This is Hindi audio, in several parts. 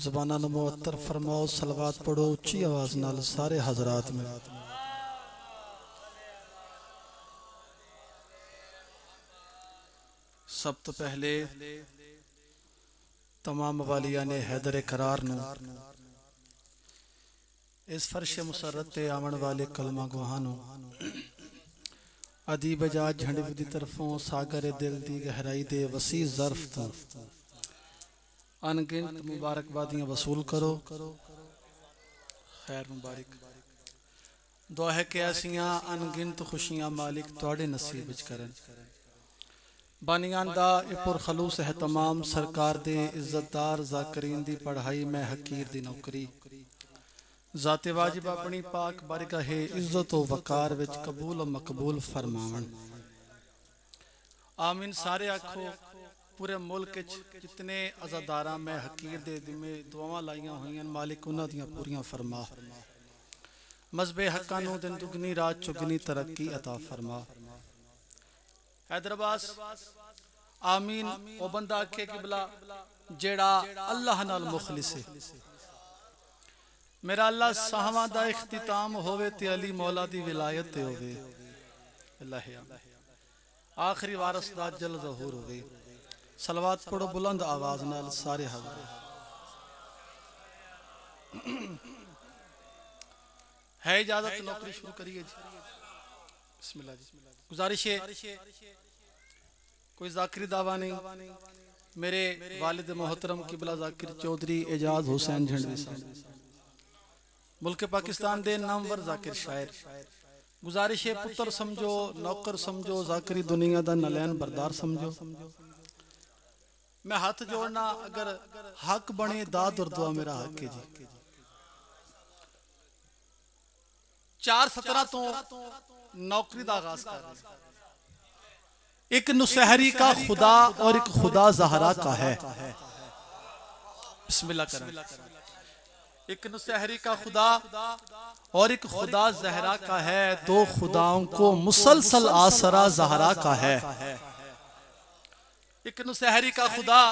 ज़बाना मुअत्तर फरमाओ, सलवात पढ़ो उच्ची आवाज़ नाल सारे हजरात में। सब तो पहले तमाम वालिया ने हैदर करार नू इस फर्श मुसरत ते आवन वाले कलमा गुहानू अदीब जाज झंडिब दी तरफों सागर दिल दी गहराई दे वसी ज़र्फ तो अनगिनत मुबारकबादियां वसूल करो। खैर मुबारक दुआ है कि ऐसियां अनगिनत खुशियां मालिक तुहाडे नसीब विच करन। बानियां दा पुर खलूस है तमाम सरकार दे इज्जतदार ज़ाकरीन दी पढ़ाई में हकीर दी नौकरी ज़ाते वाजिब अपनी पाक बारगाहे इज्जत व वकार विच कबूल मकबूल फरमावन। आमीन सारे आखो। पूरे मुल्क जितने अज़ादारा में हकीर दे दिमे दुआवां लाइयां हुई मालिक उन्हां दियां पूरियां फरमा। मज़हबे हक्कां नूं दिन दुगनी रात चुगनी तरक्की अता फरमा। हैदराबाद आमीन ओ बंदा आखे किबला जेड़ा अल्लाह नाल मुखलिस है। मेरा अल्लाह साहवां दा इख्तिताम होवे ते अली मौला दी विलायत ते होवे। अल्लाह आखिरी वारस दा जल ज़हूर होवे। सलवात पढ़ो बुलंद आवाज नाल सारे हज़रात। है इजाजत नौकरी शुरू करिए जी। बिस्मिल्लाह जी। गुजारिश है कोई ज़ाकिरी दावा नहीं। मेरे वालिद मोहतरम किबला ज़ाकिर चौधरी एजाज हुसैन झंडवी साहब मुल्क पाकिस्तान दे नामवर ज़ाकिर शायर। गुजारिश है पुत्र समझो नौकर समझो ज़ाकिरी दुनिया दा नलैन बरदार समझो। मैं हाथ जोड़ना अगर हक बने दाद और दुआ मेरा हक है जी। 4:17 तो नौकरी दा आगाज कर रहे हैं। एक नुसहरी का खुदा और एक खुदा ज़हरा का है। बिस्मिल्लाह करें। एक नुसहरी का खुदा और एक खुदा ज़हरा का है। दो खुदाओं को मुसलसल आसरा ज़हरा का है। एक नुसहरी का खुदा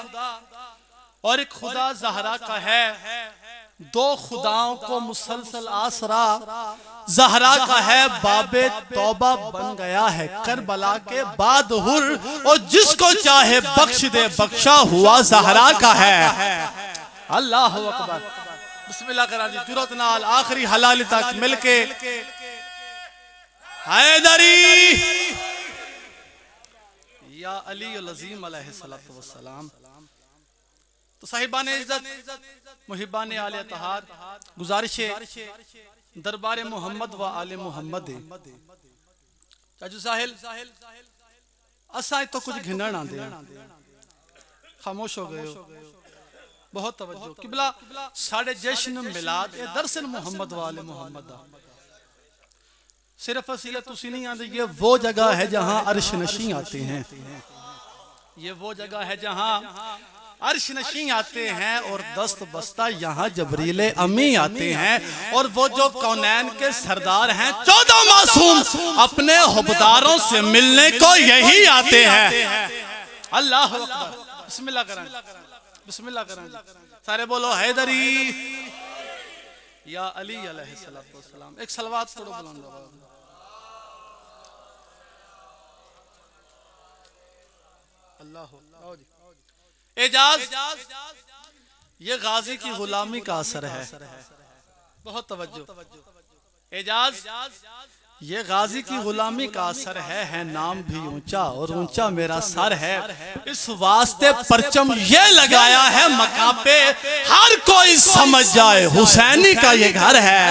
और एक खुदा ज़हरा का है। दो खुदाओं को मुसलसल आसरा ज़हरा का है। बाबे तौबा बन गया है करबला के बाद हुर और जिसको चाहे बख्श दे बख्शा हुआ ज़हरा का है। अल्लाह अकबर। बिस्मिल्लाह करा जी जुरत नाल आखिरी हलाल तक मिलके हैदरी या अली अज़ीम अलैहिस्सलातु वस्सलाम। तो साहिबान इज्जत मुहिबान आले तहार गुजारिश है दरबार मोहम्मद व आले मोहम्मद चाचू साहिल असा तो कुछ घिनण आंदे खामोश हो गए हो। बहुत तवज्जो किबला साढ़े जश्न मिलाद ए दरसन मोहम्मद व आले मोहम्मद दा सिर्फ असीला तुसी नहीं आते। ये वो जगह है जहाँ अर्श नशी आते हैं। ये वो जगह है जहाँ अर्श नशी आते हैं और दस्त बस्ता यहाँ जबरीले अमी आते हैं। और वो जो कौनैन के सरदार हैं 14 मासूम अपने हुबदारों से मिलने को यही आते हैं। अल्लाह अकबर। बिस्मिल्लाह करें। बिस्मिल्लाह करें सारे बोलो हैदरी या अली अलैहिस्सलातु वस्सलाम। एक सलवात पढ़ो बुलंद आवाज़। अल्लाह एजाज ये गाजी की गुलामी का असर है। बहुत तवज्जो। एजाज ये गाजी की गुलामी का असर है नाम भी ऊंचा और ऊंचा मेरा सर है। इस वास्ते परचम ये लगाया है मका पे हर कोई समझ जाए हुसैनी का ये घर है।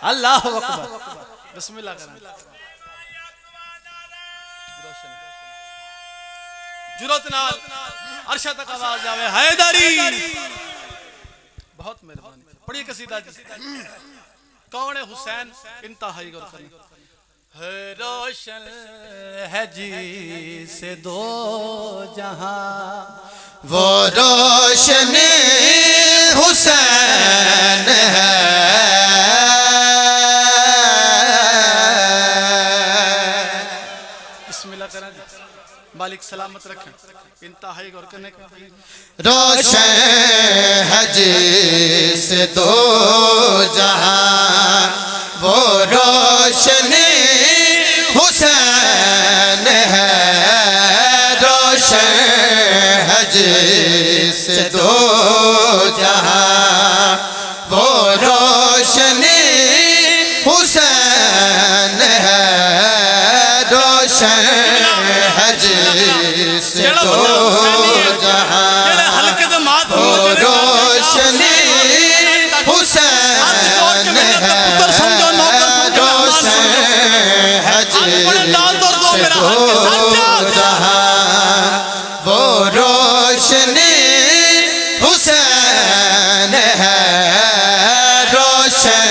अल्लाह अकबर। बिस्मिल्लाह करें। जुरत नाल अर्शा तक आवाज जावे हैदरी। बहुत मेहरबानी पढ़िए कसीदा जी। कौन है हुसैन इंतहाई गौर करना। है रोशन है जी से दो जहां वो रोशन हुसैन है। बिस्मिल्लाह करें मालिक सलामत रखें। इंतहाई गौर करने का रोशन है जी से दो जहां वो रोशनी हुसैन है रोशन है जिससे दो जहां वो रोशनी हुसैन है रोशन है जिससे दो जहां वो रोशनी हुसैन है रोशन है जिससे दो जहां वो रोशनी हुसैन है रोशन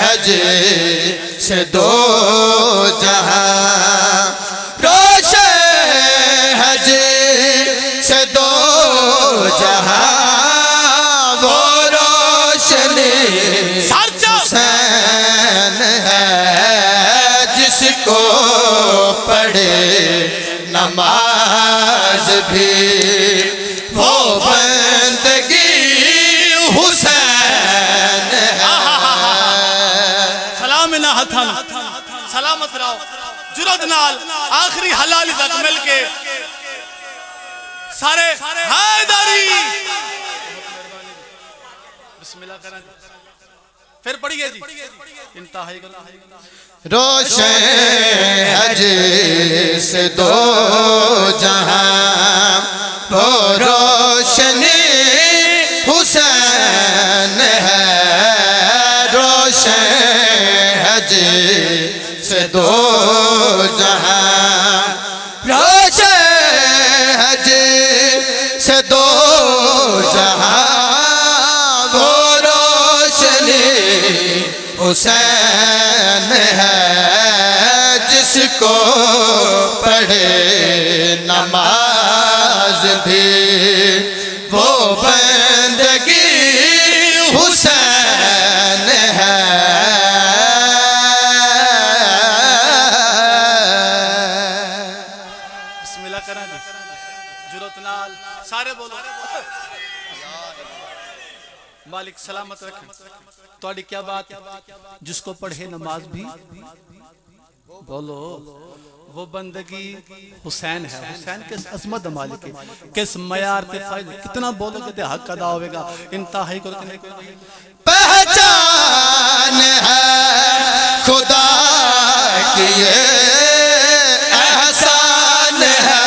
है जिससे दो जहां रोशन है जिससे दो जहां वो रोशनी हुसैन है जिसको पढ़े नमाज भी वो बंदगी हुसैन है। सलाम ना हथन सलामत रहो जुरत नाल आखिरी हलाली तक मिलके सारे हैदरी बिस्मिल्लाह करें फिर पढ़िए जी इंतहा रोशन है जिससे दो जहां वो रोशनी हुसैन है रोशन है जिससे दो जहां रोशन है जिससे दो जहां वो रोशनी हुसैन है जिसको पढ़े नमाज भी वो बंदगी हुसैन है। बिस्मिल्लाह करा जी जुरत नाल सारे बोलो मालिक सलामत रखे तोड़ी क्या बात जिसको पढ़े नमाज भी बोलो वो बंदगी हुसैन है हुसैन किस अजमत मालिक है किस मयार पे फायदे कितना बोलोगे ते हक अदा होगा इंतहा ही करके पहचान है खुदा की ये एहसान है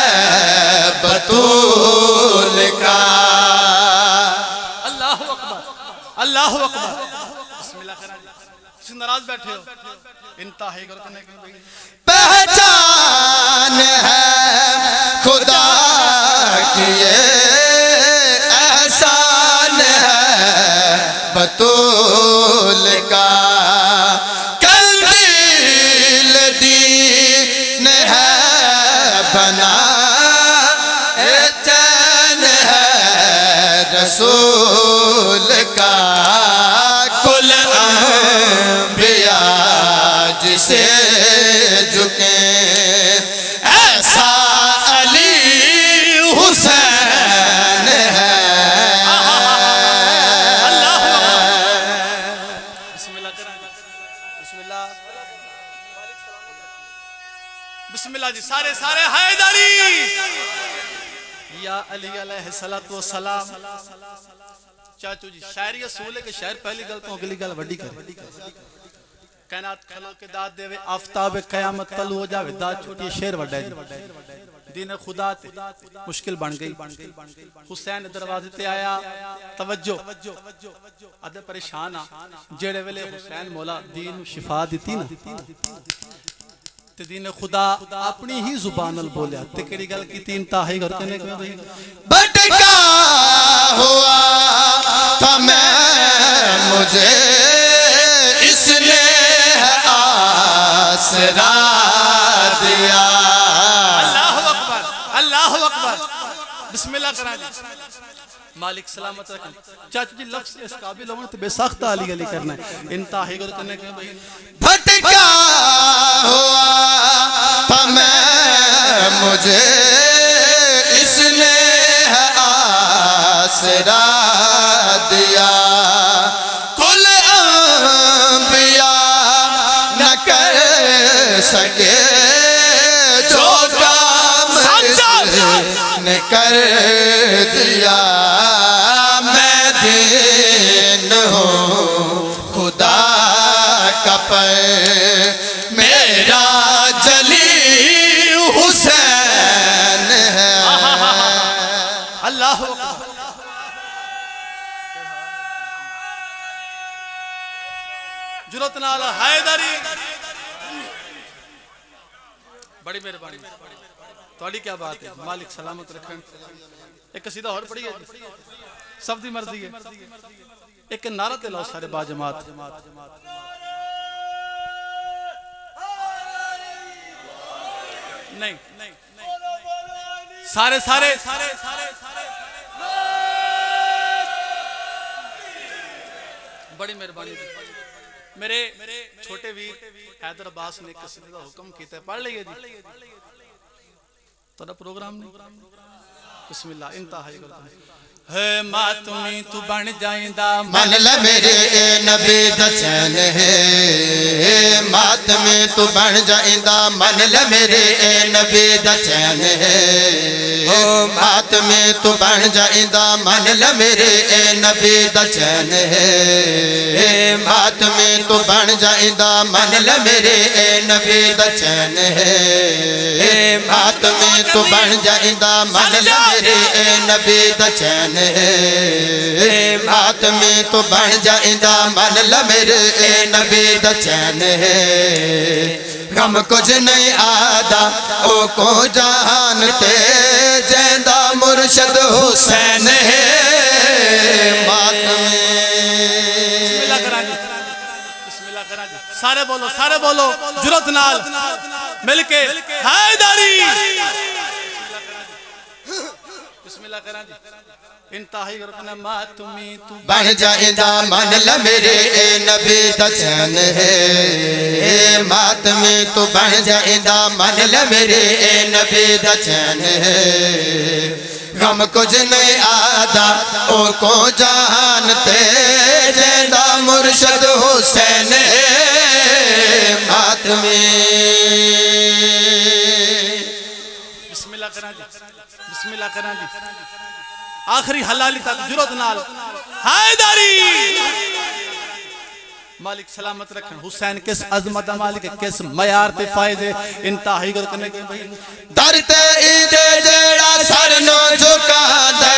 बतूल का। अल्लाहु अकबर बिस्मिल्लाह करा जी नाराज बैठे हो इंतहा ही करके पहचान है खुदा की ये एहसान है बतूल का कंदील दीन है बना चैन है रसूल का कुल अंबिया जिसे झुके ऐसा अली हुसैन है। बिस्मिल्लाह जी सारे सारे हैदरी या अली अलैहिस्सलातु वस्सलाम चाचू जी शायरी असूल है कि शायर पहली गल तो अगली गल वड्डी कर कायनात खलो के दाद देवे आफताब कयामत तलू हो जावे दाद छूटी शेर वड्डा जी दीन खुदा ते मुश्किल बन गई हुसैन दरवाजे ते आया तवज्जो अदे परेशान आ जेड़े वेले हुसैन मौला दीन शिफा दिती ना ते दीन खुदा अपनी ही जुबान अल बोलिया ते केड़ी गल की तीन ताही घर कने भटका हुआ था मैं मुझे इसने आसरा दिया। अल्लाहु अकबर बिस्मिल्लाह करा जी मालिक सलामत रखे चाचू जी लफ्ज इस काबिल होना तो बेसख्त अली अली करना है इंतहा कर करने के भाई भटका हुआ था मैं मुझे इसने आसरा दिया सके जो काम इसने कर दिया। मैं दीन हूँ खुदा का पर मेरा जली हुसैन है। अल्लाह जुरत नाल हैदरी बड़ी मेहरबानी। थोड़ी क्या बात है, मालिक सलामत रखन। एक सीधा और पड़ी है सब दी मर्जी है। एक नारा ते लाओ सारे बाजमात। नहीं सारे सारे बड़ी मेहरबानी। मेरे छोटे वीर हैदर अब्बास ने किसी का हुक्म किया, पढ़ लीजिए जी। थोड़ा प्रोग्राम नहीं, बिस्मिल्लाह इंतहा है। मातमी तू बन जाइंदा मन ले मेरे नबी दा चैन है। मातमी तू बन जाइंदा मन ले मेरे नबी दा चैन है। ओ मातमी तू बन जाइंदा मन ले मेरे नबी दा चैन है। मातमी तू बन जाइंदा मन ले मेरे नबी दा चैन है। मातमी तू बन जाइंदा मन ले मेरे नबी दा चैन है। बात में तो बन जाइंदा मन ल मेरे नबी दा चैन है। गम कुछ नहीं आदा ओ को जानते जैंदा मुर्शद हुसैन है। बात बिस्मिल्लाह सारे बोलो जुरत नाल मिलके हैदरी बिस्मिल्लाह करा जी। इंतहाई करना मातमी तू बन जाइंदा मन ल मेरे नबी दा चैन है। मातमी तू बन जाइंदा मन ल मेरे नबी दा चैन है। गम कुछ नहीं आदा ओ को जानते जैंदा मुर्शद हुसैन है। मातमी बिस्मिल्लाह करा जी। आखिरी हलाली तक जुरत नाल हैदरी मालिक सलामत रखन। हुसैन किस अजमत मालिक किस मयार ते फायदे इंतहाई करने के भाई दर ते ईदे जेड़ा सर नो झुका दे